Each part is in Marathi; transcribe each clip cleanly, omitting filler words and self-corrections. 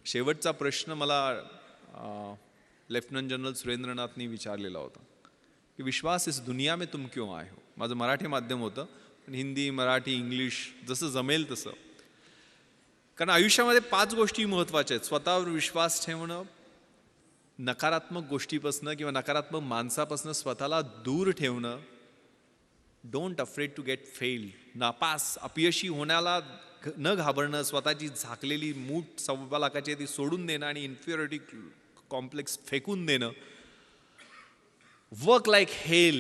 शेवटचा प्रश्न मला लेफ्टनंट जनरल सुरेंद्रनाथनी विचारलेला होता की विश्वास इस दुनिया में तुम क्यों आए हो. माझं मराठी माध्यम होतं, पण हिंदी मराठी इंग्लिश जसं जमेल तसं. कारण आयुष्यामध्ये 5 गोष्टी महत्त्वाच्या आहेत. स्वतःवर विश्वास ठेवणं, नकारात्मक गोष्टीपासून किंवा नकारात्मक माणसापासून स्वतःला दूर ठेवणं, don't afraid to get fail, नापास अपयशी होण्याला न घाबरणं, स्वतःची झाकलेली मूठ 1.25 लाखाची ती सोडून देणं आणि इन्फिरियरिटी कॉम्प्लेक्स फेकून देणं. वर्क लाईक हेल,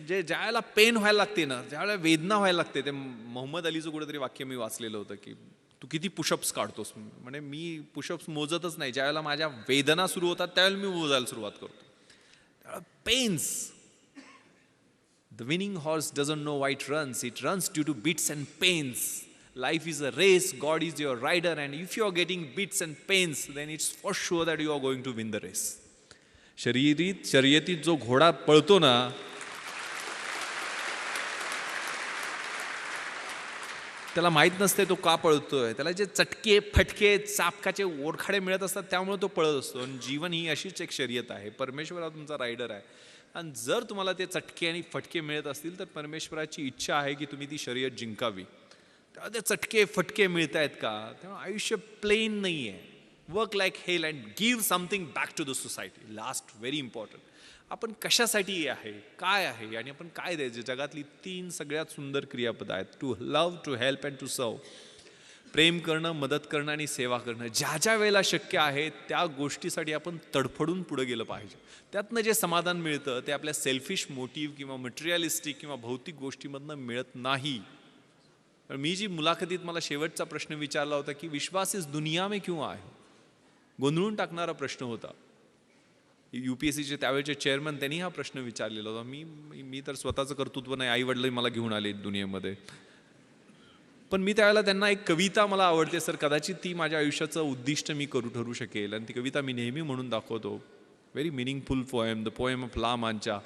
जे ज्यावेळेला पेन व्हायला लागते ना, ज्यावेळेला वेदना व्हायला लागते, ते मोहम्मद अलीचं कुठेतरी वाक्य मी वाचलेलं होतं की तू किती पुशअप्स काढतोस. म्हणजे मी पुशअप्स मोजतच नाही, ज्यावेळेला माझ्या वेदना सुरू होतात त्यावेळेला मी मोजायला सुरुवात करतो. त्यावेळेला pens. The winning horse doesn't know why it runs. It runs due to bits and pains. Life is a race. God is your rider. And if you are getting bits and pains, then it's for sure that you are going to win the race. शर्यतीत जो घोडा पळतो ना, त्याला माहीत नसते तो का पळतोय. त्याला जे चटके फटके चापकाचे ओरखाडे मिळत असतात त्यामुळे तो पळत असतो. आणि जीवन ही अशीच एक शर्यत आहे. परमेश्वर हा तुमचा रायडर आहे. आणि जर तुम्हाला ते चटके आणि फटके मिळत असतील तर परमेश्वराची इच्छा आहे की तुम्ही ती शर्यत जिंकावी. तेव्हा ते चटके फटके मिळत आहेत का, तेव्हा आयुष्य प्लेन नाही आहे. Work like hell and give something back to the society. Last very important, आपण कशासाठी आहे, काय आहे आणि आपण काय द्यायचं. जगातली 3 सगळ्यात सुंदर क्रियापद आहेत: to love, to help and to serve. प्रेम करणं, मदत करणं आणि सेवा करणं. ज्या ज्या वेळेला शक्य आहे त्या गोष्टीसाठी आपण तडफडून पुढे गेलं पाहिजे. त्यातनं जे समाधान मिळतं ते आपल्या सेल्फिश मोटिव्ह किंवा मटेरियलिस्टिक किंवा भौतिक गोष्टीमधनं मिळत नाही. मी जी मुलाखतीत मला शेवटचा प्रश्न विचारला होता की विश्वास इस दुनिया में क्यों आए, गोंधळून टाकणारा प्रश्न होता. UPSCचे त्यावेळेचे चेअरमन त्यांनी हा प्रश्न विचारलेला होता. मी तर स्वतःचं कर्तृत्व नाही, आई वडील मला घेऊन आले दुनियेमध्ये. पण मी त्यावेळेला त्यांना एक कविता मला आवडते सर, कदाचित ती माझ्या आयुष्याचं उद्दिष्ट मी ठरू शकेल. आणि ती कविता मी नेहमी म्हणून दाखवतो. Very meaningful poem, the poem of La Mancha.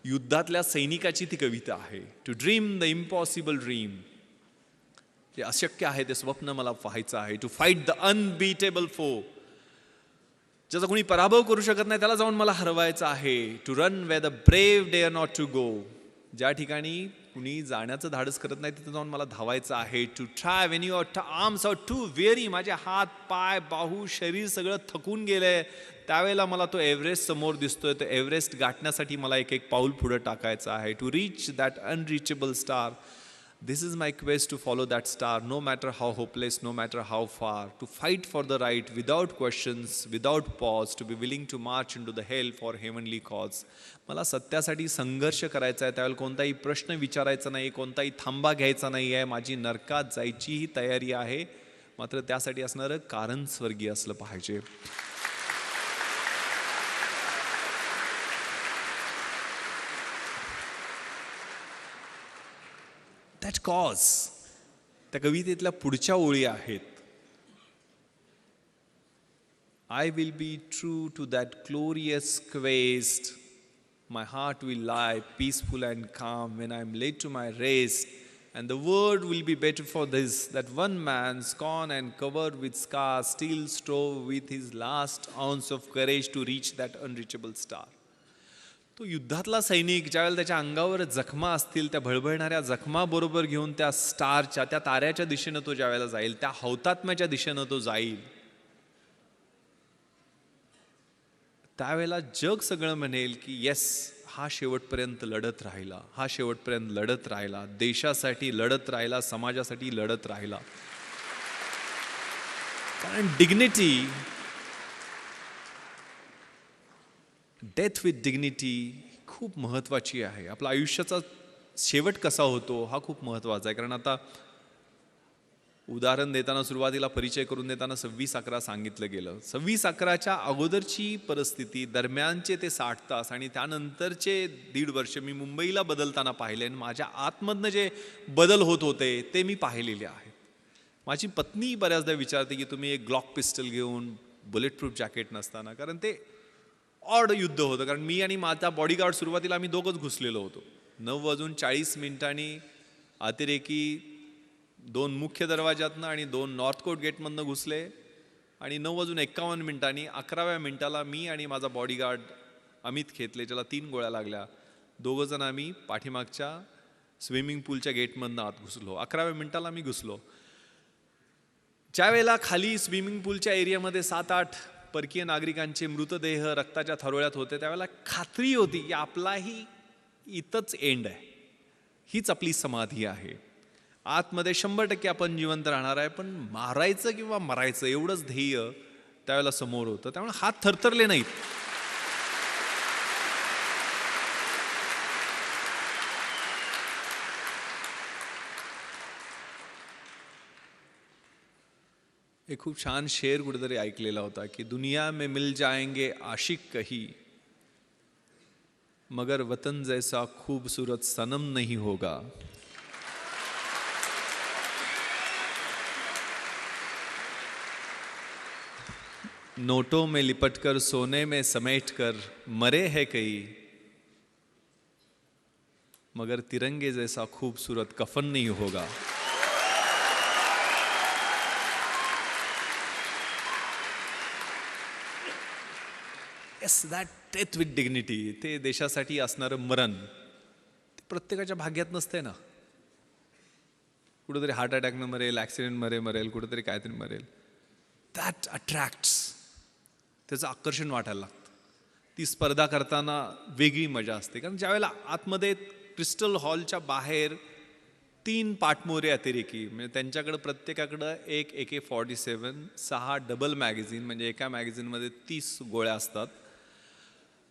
युद्धातल्या सैनिकाची ती कविता आहे. To dream the impossible dream, जे अशक्य आहे ते स्वप्न मला पाहायचं आहे. टू फाईट द अनबीटेबल फो, ज्याचा कोणी पराभव करू शकत नाही त्याला जाऊन मला हरवायचं आहे. To run where the brave dare not to go, ज्या ठिकाणी कुणी जाण्याचं धाडस करत नाही तिथे जाऊन मला धावायचं आहे. To try when your arms are too weary, माझे हात पाय बाहू शरीर सगळं थकून गेलंय, त्यावेळेला मला तो एव्हरेस्ट समोर दिसतोय. तो एव्हरेस्ट गाठण्यासाठी मला एक एक पाऊल पुढे टाकायचं आहे. To reach that unreachable star, this is my quest to follow that star, no matter how hopeless, no matter how far. To fight for the right without questions, without pause. To be willing to march into the hell for heavenly cause. मला सत्यासाठी संघर्ष करायचा आहे. त्यावेळेला कोणताही प्रश्न विचारायचा नाही, कोणताही थांबा घ्यायचा नाही आहे. माझी नरकात जायचीही तयारी आहे, मात्र त्यासाठी असणारं कारण स्वर्गीय असलं पाहिजे. That cause. त्या कवितेतल्या पुढच्या ओळी आहेत: I will be true to that glorious quest, my heart will lie peaceful and काम when I am late to my rest, and the world will be better for this, that one man स्कॉन and covered with scars steel strove with his last ounce of courage to reach that unreachable star. तो युद्धातला सैनिक ज्यावेळेला त्याच्या अंगावर जखमा असतील, त्या भळभळणाऱ्या जखमाबरोबर घेऊन त्या स्टारच्या, त्या ताऱ्याच्या दिशेनं तो ज्यावेळेला जाईल, त्या हौतात्म्याच्या दिशेनं तो जाईल, त्यावेळेला जग सगळं म्हणेल की येस, हा शेवटपर्यंत लढत राहिला, हा शेवटपर्यंत लढत राहिला, देशासाठी लढत राहिला, समाजासाठी लढत राहिला. कारण डिग्निटी, डेथ विथ डिग्निटी खूप महत्त्वाची आहे. आपला आयुष्याचा शेवट कसा होतो हा खूप महत्त्वाचा आहे. कारण आता उदाहरण देताना, सुरुवातीला परिचय करून देताना 26/11 सांगितलं गेलं. 26/11च्या अगोदरची परिस्थिती, दरम्यानचे ते 60 तास आणि त्यानंतरचे 1.5 वर्ष मी मुंबईला बदलताना पाहिले आणि माझ्या आतमधनं जे बदल होत होते ते मी पाहिलेले आहेत. माझी पत्नी बऱ्याचदा विचारते की तुम्ही एक ग्लॉक पिस्टल घेऊन बुलेट प्रूफ जॅकेट नसताना, कारण ते ऑड युद्ध होतं. कारण मी आणि माझा बॉडीगार्ड सुरुवातीला आम्ही दोघंच घुसलेलो होतो. 9:40 अतिरेकी 2 मुख्य दरवाजातनं आणि 2 नॉर्थ कोर्ट गेटमधनं घुसले आणि 9:51 11व्या मिनिटाला मी आणि माझा बॉडीगार्ड अमित खेतले, ज्याला 3 गोळ्या लागल्या, दोघंजण आम्ही पाठीमागच्या स्विमिंग पूलच्या गेटमधनं आत घुसलो. 11व्या मिनिटाला मी घुसलो. ज्या वेळेला खाली स्विमिंग पूलच्या एरियामध्ये 7-8 परकीय नागरिकांचे मृतदेह रक्ताच्या थारोळ्यात होते, त्यावेळेला खात्री होती की आपलाही इथंच एंड आहे, हीच आपली समाधी आहे. आतमध्ये 100% आपण जिवंत राहणार आहे, पण मारायचं किंवा मरायचं एवढंच ध्येय त्यावेळेला समोर होतं. त्यामुळे हात थरथरले नाहीत. एक खूप छान शेर कुठेतरी ऐकलेला होता की दुनिया में मिल जाएंगे आशिक कही, मगर वतन जैसा खूबसूरत सनम नहीं होगा. नोटों में लिपटकर सोने में समेटकर मरे है कई, मगर तिरंगे जैसा खूबसूरत कफन नहीं होगा. Yes, that death with dignity, ते देशासाठी असणारं मरण ते प्रत्येकाच्या भाग्यात नसते ना. कुठेतरी हार्ट अटॅकनं मरेल, ॲक्सिडेंट मरेल, कुठेतरी काहीतरी मरेल. दॅट अट्रॅक्ट्स, त्याचं आकर्षण वाटायला लागतं. ती स्पर्धा करताना वेगळी मजा असते. कारण ज्यावेळेला आतमध्ये क्रिस्टल हॉलच्या बाहेर 3 पाठमोरे अतिरेकी, म्हणजे त्यांच्याकडं प्रत्येकाकडं एक AK-47, 6 डबल मॅगझिन, म्हणजे एका मॅगझिनमध्ये 30 गोळ्या असतात,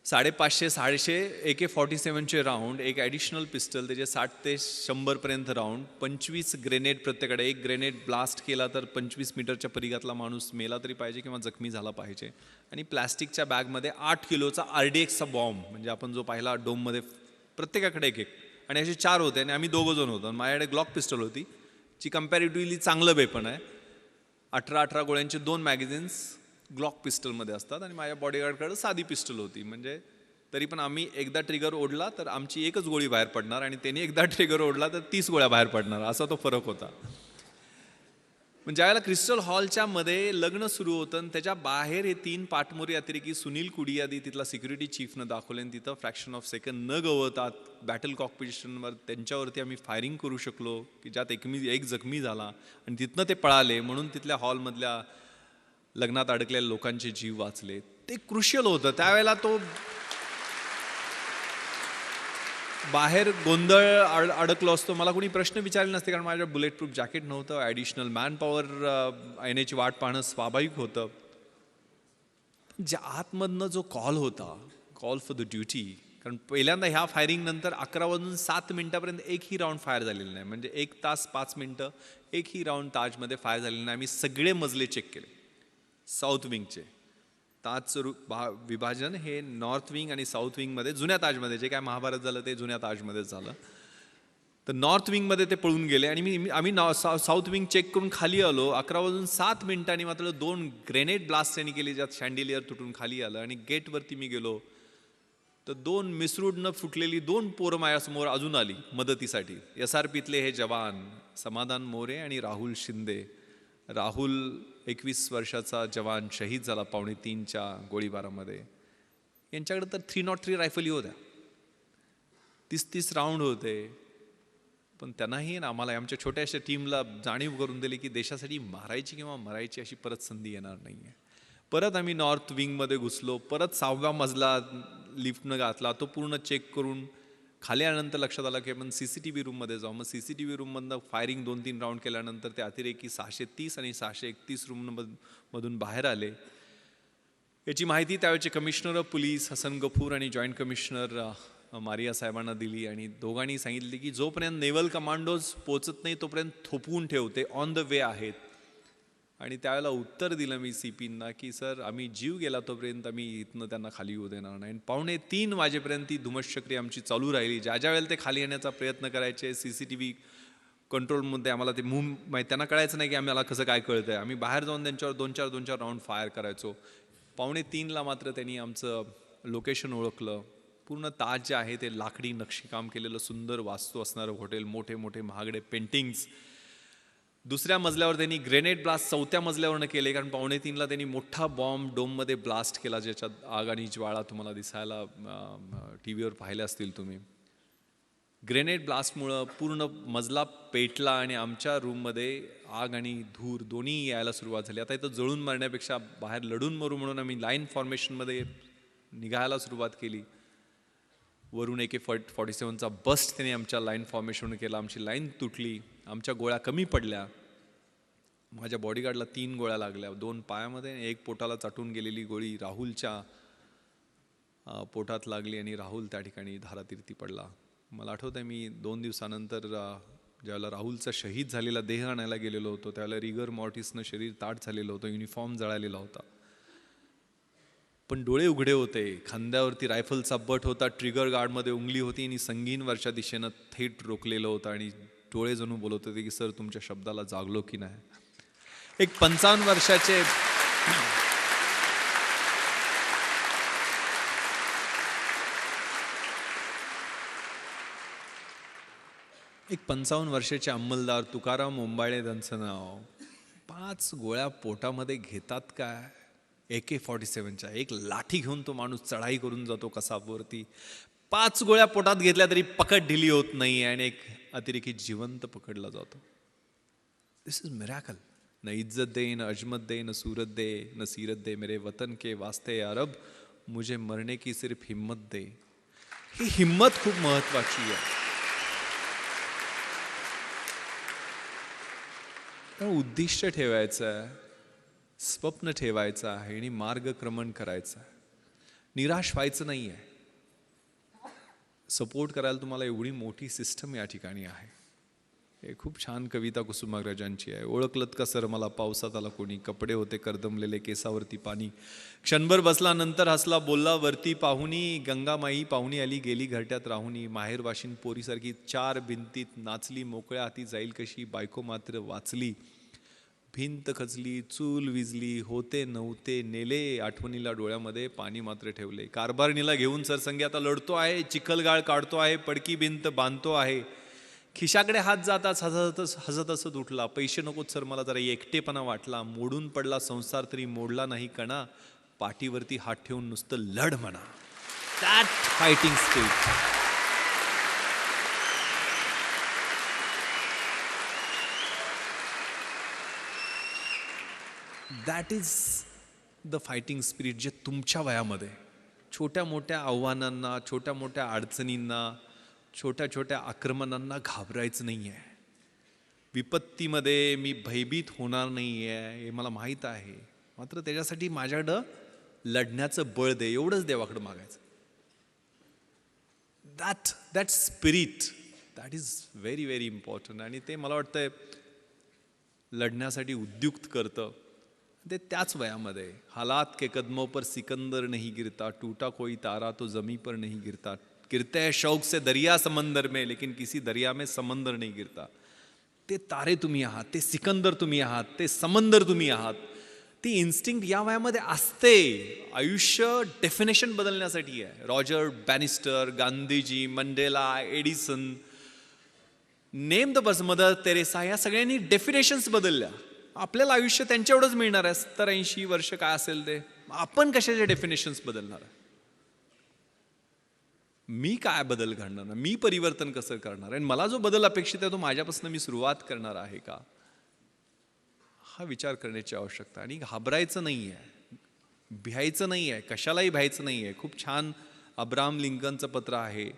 550-650 AK-47चे राऊंड, एक ॲडिशनल पिस्टल, त्याचे 60 ते 100पर्यंत राऊंड, 25 ग्रेनेड प्रत्येकाकडे. एक ग्रेनेड ब्लास्ट केला तर 25 मीटरच्या परिघातला माणूस मेला तरी पाहिजे किंवा जखमी झाला पाहिजे. आणि प्लॅस्टिकच्या बॅगमध्ये 8 किलोचा RDXचा बॉम्ब, म्हणजे आपण जो पाहिला डोममध्ये, प्रत्येकाकडे एक. आणि असे 4 होते आणि आम्ही 2 जण होतो. माझ्याकडे ग्लॉक पिस्टल होती, जी कम्पॅरेटिव्हली चांगलं वेपन आहे. 18 गोळ्यांचे 2 मॅगझिन्स ग्लॉक पिस्टलमध्ये असतात आणि माझ्या बॉडीगार्डकडे साधी पिस्टल होती. म्हणजे तरी पण आम्ही एकदा ट्रिगर ओढला तर आमची एकच गोळी बाहेर पडणार आणि त्यांनी एकदा ट्रिगर ओढला तर 30 गोळ्या बाहेर पडणार, असा तो फरक होता. म्हणजे ज्यावेळेला क्रिस्टल हॉलच्या मध्ये लग्न सुरू होतं आणि त्याच्या बाहेर हे 3 पाठमोरी अतिरेकी सुनील कुडियादी, तिथला सिक्युरिटी चीफनं दाखवले आणि तिथं फ्रॅक्शन ऑफ सेकंड न गवतात बॅटल कॉकपिटिशनवर त्यांच्यावरती आम्ही फायरिंग करू शकलो की ज्यात एक जखमी झाला आणि तिथनं ते पळाले, म्हणून तिथल्या हॉलमधल्या लग्नात अडकलेल्या लोकांचे जीव वाचले. ते क्रुशियल होतं. त्यावेळेला तो बाहेर गोंधळ अडकलो असतो, मला कोणी प्रश्न विचारले नसते, कारण माझ्या बुलेट प्रूफ जॅकेट नव्हतं, ॲडिशनल मॅन पॉवर येण्याची वाट पाहणं स्वाभाविक होतं. ज्या आतमधनं जो कॉल होता, कॉल फॉर द ड्युटी, कारण पहिल्यांदा ह्या फायरिंग नंतर 11:07 एकही राऊंड फायर झालेला नाही. म्हणजे 1 तास 5 मिनिटं एकही राऊंड ताजमध्ये फायर झालेला नाही. आम्ही सगळे मजले चेक केले साऊथ विंगचे. ताजचं विभाजन हे नॉर्थ विंग आणि साऊथ विंगमध्ये, जुन्या ताजमध्ये, जे काय महाभारत झालं ते जुन्या ताजमध्येच झालं. तर नॉर्थ विंगमध्ये ते पळून गेले आणि आम्ही साऊथ विंग चेक करून खाली आलो. 11:07 मात्र 2 ग्रेनेड ब्लास्ट त्यांनी केली, ज्यात शँडिलियर तुटून खाली आलं. आणि गेटवरती मी गेलो तर 2 मिसरूडनं फुटलेली 2 पोरं माझ्यासमोर अजून आली मदतीसाठी. SRPतले हे जवान समाधान मोरे आणि राहुल शिंदे. राहुल 21 वर्षाचा जवान शहीद झाला 2:45च्या गोळीबारामध्ये. यांच्याकडे तर 303 रायफली होत्या, 30-30 राऊंड होते. पण त्यांनाही ना आम्हाला, आमच्या छोट्याशा टीमला जाणीव करून दिली की देशासाठी मारायची किंवा मरायची अशी परत संधी येणार नाही आहे. परत आम्ही नॉर्थ विंगमध्ये घुसलो. परत 6व्या मजला लिफ्टनं घातला. तो पूर्ण चेक करून खाली आल्यानंतर लक्षात आलं की आपण CCTV रूममध्ये जाऊ. मग CCTV रूममधनं फायरिंग 2-3 राऊंड केल्यानंतर ते अतिरेकी 630 आणि 631 रूममधून बाहेर आले. याची माहिती त्यावेळेचे commissioner of police Hasan Ghafoor आणि जॉईंट कमिशनर मारिया साहेबांना दिली आणि दोघांनी सांगितले की जोपर्यंत नेव्हल कमांडोज पोचत नाही तोपर्यंत थोपवून ठेवते, ऑन द वे आहेत. आणि त्यावेळेला उत्तर दिलं मी CPंना की सर, आम्ही जीव गेला तोपर्यंत आम्ही इथनं त्यांना खाली येऊ देणार नाही. 2:45 वाजेपर्यंत ती धुमश्चक्री आमची चालू राहिली. ज्या वेळेला ते खाली येण्याचा प्रयत्न करायचे, CCTV कंट्रोलमध्ये आम्हाला ते माहिती, त्यांना कळायचं नाही की आम्हाला कसं काय कळतंय. आम्ही बाहेर जाऊन त्यांच्यावर 2-4 राऊंड फायर करायचो. 2:45ला मात्र त्यांनी आमचं लोकेशन ओळखलं. पूर्ण ताज जे आहे ते लाकडी नक्षीकाम केलेलं सुंदर वास्तू असणारं हॉटेल, मोठे मोठे महागडे पेंटिंग्स. दुसऱ्या मजल्यावर त्यांनी ग्रेनेड ब्लास्ट 4थ्या मजल्यावरनं केले, कारण 2:45ला त्यांनी मोठा बॉम्ब डोममध्ये ब्लास्ट केला, ज्याच्यात आग आणि ज्वाळा तुम्हाला दिसायला TV वर पाहिले असतील तुम्ही. ग्रेनेड ब्लास्टमुळं पूर्ण मजला पेटला आणि आमच्या रूममध्ये आग आणि धूर दोन्ही यायला सुरुवात झाली. आता इथं जळून मारण्यापेक्षा बाहेर लढून मरू म्हणून आम्ही लाईन फॉर्मेशनमध्ये निघायला सुरुवात केली. वरून AK-47चा बस्ट त्याने आमच्या लाईन फॉर्मेशन केला. आमची लाईन तुटली, आमच्या गोळ्या कमी पडल्या. माझ्या बॉडीगार्डला 3 गोळ्या लागल्या, 2 पायामध्ये, 1 पोटाला चाटून गेलेली गोळी राहुलच्या पोटात लागली आणि राहुल त्या ठिकाणी धारातीर्थी पडला. मला आठवतं आहे, मी 2 दिवसानंतर ज्यावेळेला राहुलचा शहीद झालेला देह आणायला गेलेलो होतो, त्यावेळेला रिगर मॉर्टिसनं शरीर ताट झालेलं होतं, युनिफॉर्म जळालेला होता, पण डोळे उघडे होते. खांद्यावरती रायफलचा बट होता, ट्रिगर गार्डमध्ये उंगली होती आणि संगीनवरच्या दिशेनं थेट रोखलेलं होतं आणि डोळे जणू बोलत होते की सर तुमच्या शब्दाला जागलो की नाही. एक 55 वर्षाचे एक 55 वर्षाचे अंमलदार तुकाराम ओंबाळे त्यांचं नाव, 5 गोळ्या पोटामध्ये घेतात काय AK-47च्या. एक लाठी घेऊन तो माणूस चढाई करून जातो कसाबवरती. 5 गोळ्या पोटात घेतल्या तरी पकड ढिली होत नाही आणि एक अतिरेकी जिवंत पकडला जातो. दिस इज मिरॅकल. न इज्जत दे, न अजमत दे, न सूरत दे, न सीरत दे, मेरे वतन के वास्ते अरब, मुझे मरने की सिर्फ हिम्मत दे. ही हिम्मत खूप महत्वाची आहे. उद्दिष्ट ठेवायचं आहे, स्वप्न ठेवायचं आहे आणि मार्गक्रमण करायचं आहे. निराश व्हायचं नाही आहे. सपोर्ट करायला तुम्हाला एवढी मोठी सिस्टम या ठिकाणी आहे. हे खूप छान कविता कुसुमाग्रजांची आहे. ओळखलत का सर मला पावसात आला कोणी, कपडे होते कर्दमलेले केसावरती पाणी, क्षणभर बसला नंतर हसला बोलला वरती पाहुणी, गंगामाई पाहुणी आली गेली घरट्यात राहुनी, माहेर वाशिन पोरीसारखी 4 भिंतीत नाचली, मोकळ्या हाती जाईल कशी, बायको मात्र वाचली, भिंत खचली, चूल विजली, होते नव्हते नेले, आठवणीला डोळ्यामध्ये पाणी मात्र ठेवले, कारभारणीला घेऊन सरसंगी आता लढतो आहे, चिखलगाळ काढतो आहे, पडकी भिंत बांधतो आहे, खिशाकडे हात जाताच हसत हसत उठला, पैसे नकोत सर मला जरा एकटेपणा वाटला, मोडून पडला संसार तरी मोडला नाही कणा, पाठीवरती हात ठेवून नुसतं लढ म्हणा. That fighting spirit. That is the fighting spirit जे तुमच्या वयामध्ये छोट्या मोठ्या आव्हानांना, छोट्या मोठ्या अडचणींना, छोट्या छोट्या आक्रमणांना घाबरायचं नाही आहे. विपत्तीमध्ये मी भयभीत होणार नाही आहे हे मला माहीत आहे, मात्र त्याच्यासाठी माझ्याकडं लढण्याचं बळ दे, एवढंच देवाकडं मागायचं. That spirit that is very very important. आणि ते मला वाटतंय लढण्यासाठी उद्युक्त करतं. ते त्याच वयामध्ये हालात के कदमों पर सिकंदर नहीं गिरता, टूटा कोई तारा तो जमी पर नहीं गिरता, गिरते हैं शौक से दरिया समंदर में लेकिन किसी दरिया में समंदर नहीं गिरता. ते तारे तुम्ही आहात, ते सिकंदर तुम्ही आहात, ते समंदर तुम्ही आहात. ती इन्स्टिंक्ट या वयामध्ये असते. आयुष्य डेफिनेशन बदलण्यासाठी आहे. Roger Bannister, Gandhiji, Mandela, Edison, name the बस, मदर तेरेसा, या सगळ्यांनी डेफिनेशन्स बदलल्या. आपल्याला आयुष्य त्यांच्या एवढंच मिळणार आहे, 70-80 वर्ष काय असेल ते. आपण कशाचे डेफिनेशन्स बदलणार आहे? मी काय बदल घडणार, मी परिवर्तन कसं करणार आहे, मला जो बदल अपेक्षित आहे तो माझ्यापासून मी सुरुवात करणार आहे का, हा विचार करण्याची आवश्यकता. आणि घाबरायचं नाही आहे, भ्यायचं नाही आहे, कशालाही भ्यायचं नाही आहे. खूप छान अब्राहम लिंकनचं पत्र आहे,